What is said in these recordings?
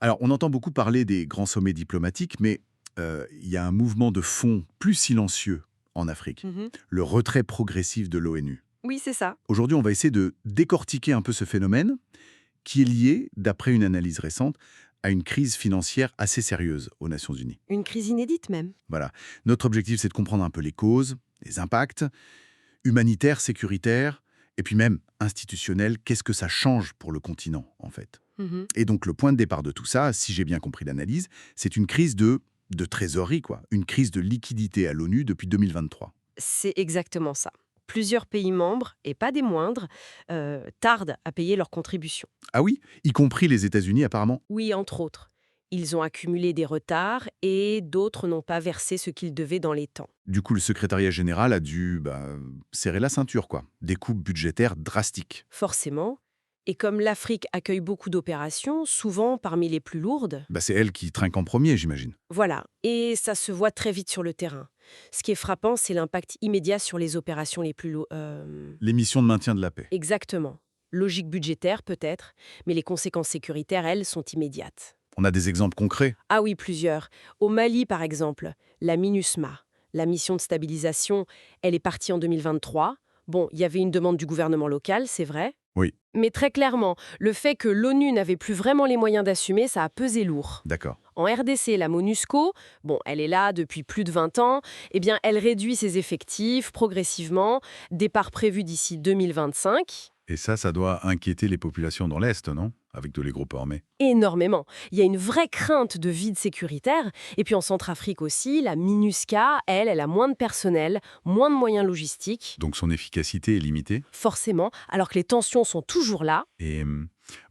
Alors, on entend beaucoup parler des grands sommets diplomatiques, mais il y a un mouvement de fond plus silencieux en Afrique, Mhm. le retrait progressif de l'ONU. Oui, c'est ça. Aujourd'hui, on va essayer de décortiquer un peu ce phénomène qui est lié, d'après une analyse récente, à une crise financière assez sérieuse aux Nations Unies. Une crise inédite même. Voilà. Notre objectif, c'est de comprendre un peu les causes, les impacts, humanitaires, sécuritaires, et puis même institutionnels. Qu'est-ce que ça change pour le continent, en fait? Mhm. Et donc, le point de départ de tout ça, si j'ai bien compris l'analyse, c'est une crise de trésorerie, quoi. Une crise de liquidité à l'ONU depuis 2023. C'est exactement ça. Plusieurs pays membres, et pas des moindres, tardent à payer leurs contributions. Ah oui, y compris les États-Unis, apparemment. Oui, entre autres. Ils ont accumulé des retards et d'autres n'ont pas versé ce qu'ils devaient dans les temps. Du coup, le secrétariat général a dû serrer la ceinture, quoi. Des coupes budgétaires drastiques. Forcément. Et comme l'Afrique accueille beaucoup d'opérations, souvent parmi les plus lourdes, C'est elle qui trinque en premier, j'imagine. voilà. Et ça se voit très vite sur le terrain. Ce qui est frappant, c'est l'impact immédiat sur les opérations les plus lourdes. Les missions de maintien de la paix. Exactement. Logique budgétaire peut-être, mais les conséquences sécuritaires, elles, sont immédiates. On a des exemples concrets. Ah oui, plusieurs. Au Mali, par exemple, la MINUSMA, la mission de stabilisation, elle est partie en 2023. Bon, il y avait une demande du gouvernement local, c'est vrai. Oui, Mais très clairement, le fait que l'ONU n'avait plus vraiment les moyens d'assumer, ça a pesé lourd. d'accord. En RDC, la MONUSCO, bon, elle est là depuis plus de 20 ans, eh bien, elle réduit ses effectifs progressivement, départ prévu d'ici 2025. Et ça doit inquiéter les populations dans l'Est, non? Avec tous les groupes armés. Énormément. Il y a une vraie crainte de vide sécuritaire. Et puis en Centrafrique aussi, la MINUSCA, elle a moins de personnel, moins de moyens logistiques, Donc son efficacité est limitée. forcément, alors que les tensions sont toujours là. Et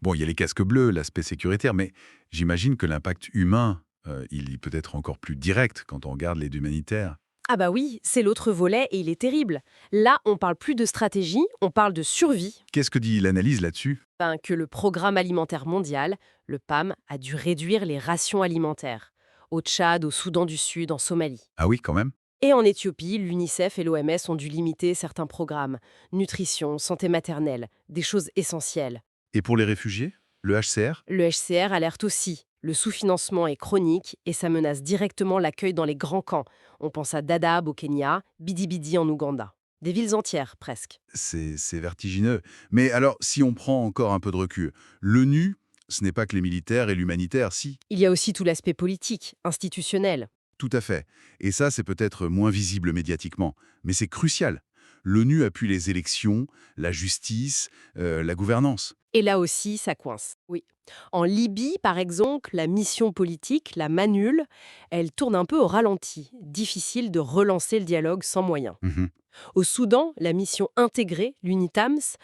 bon, il y a les casques bleus, l'aspect sécuritaire, mais j'imagine que l'impact humain, il est peut-être encore plus direct quand on regarde l'aide humanitaire. Ah bah oui, c'est l'autre volet et il est terrible. Là, on parle plus de stratégie, on parle de survie. Qu'est-ce que dit l'analyse là-dessus? Que le Programme alimentaire mondial, le PAM, a dû réduire les rations alimentaires. Au Tchad, au Soudan du Sud, en Somalie. Ah oui, quand même. Et en Éthiopie, l'UNICEF et l'OMS ont dû limiter certains programmes. Nutrition, santé maternelle, des choses essentielles. Et pour les réfugiés? Le HCR? Le HCR alerte aussi. Le sous-financement est chronique et ça menace directement l'accueil dans les grands camps. On pense à Dadaab au Kenya, Bidi Bidi en Ouganda. Des villes entières, presque. C'est vertigineux. Mais alors, si on prend encore un peu de recul, l'ONU, ce n'est pas que les militaires et l'humanitaire, si. Il y a aussi tout l'aspect politique, institutionnel. Tout à fait. Et ça, c'est peut-être moins visible médiatiquement, mais c'est crucial. L'ONU appuie les élections, la justice, la gouvernance. Et là aussi, ça coince. Oui. En Libye, par exemple, la mission politique, la manule, elle tourne un peu au ralenti. Difficile de relancer le dialogue sans moyens. Mhm. Au Soudan, la mission intégrée, l'UNITAMS,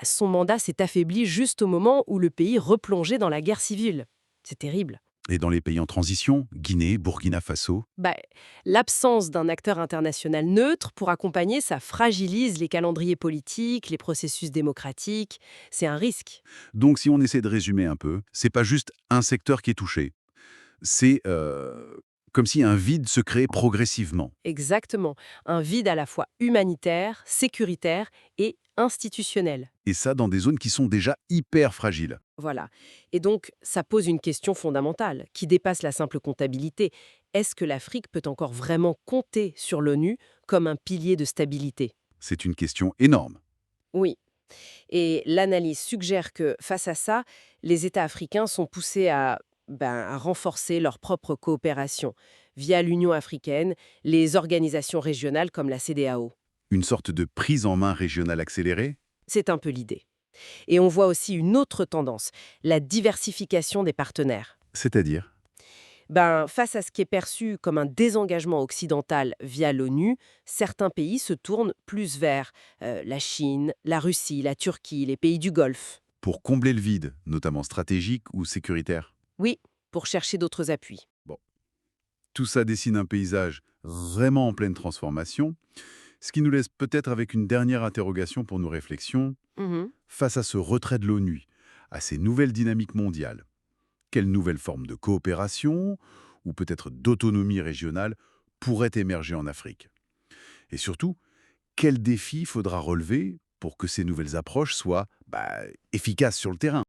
son mandat s'est affaibli juste au moment où le pays replongeait dans la guerre civile. C'est terrible. Et dans les pays en transition, Guinée, Burkina Faso. Bah, L'absence d'un acteur international neutre pour accompagner, ça fragilise les calendriers politiques, les processus démocratiques. C'est un risque. Donc, si on essaie de résumer un peu, c'est pas juste un secteur qui est touché. C'est comme si un vide se créait progressivement. Exactement. Un vide à la fois humanitaire, sécuritaire et institutionnel. Et ça dans des zones qui sont déjà hyper fragiles. Voilà. Et donc, ça pose une question fondamentale qui dépasse la simple comptabilité. Est-ce que l'Afrique peut encore vraiment compter sur l'ONU comme un pilier de stabilité? C'est une question énorme. Oui. Et l'analyse suggère que, face à ça, les États africains sont poussés à renforcer leur propre coopération via l'Union africaine, les organisations régionales comme la CEDEAO. Une sorte de prise en main régionale accélérée. C'est un peu l'idée. Et on voit aussi une autre tendance, la diversification des partenaires. C'est-à-dire? Face à ce qui est perçu comme un désengagement occidental via l'ONU, certains pays se tournent plus vers la Chine, la Russie, la Turquie, les pays du Golfe. Pour combler le vide, notamment stratégique ou sécuritaire. Oui, pour chercher d'autres appuis. Bon, tout ça dessine un paysage vraiment en pleine transformation, ce qui nous laisse peut-être avec une dernière interrogation pour nos réflexions. Mhm. Face à ce retrait de l'ONU, à ces nouvelles dynamiques mondiales, quelle nouvelle forme de coopération ou peut-être d'autonomie régionale pourrait émerger en Afrique? Et surtout, quels défis faudra relever pour que ces nouvelles approches soient efficaces sur le terrain?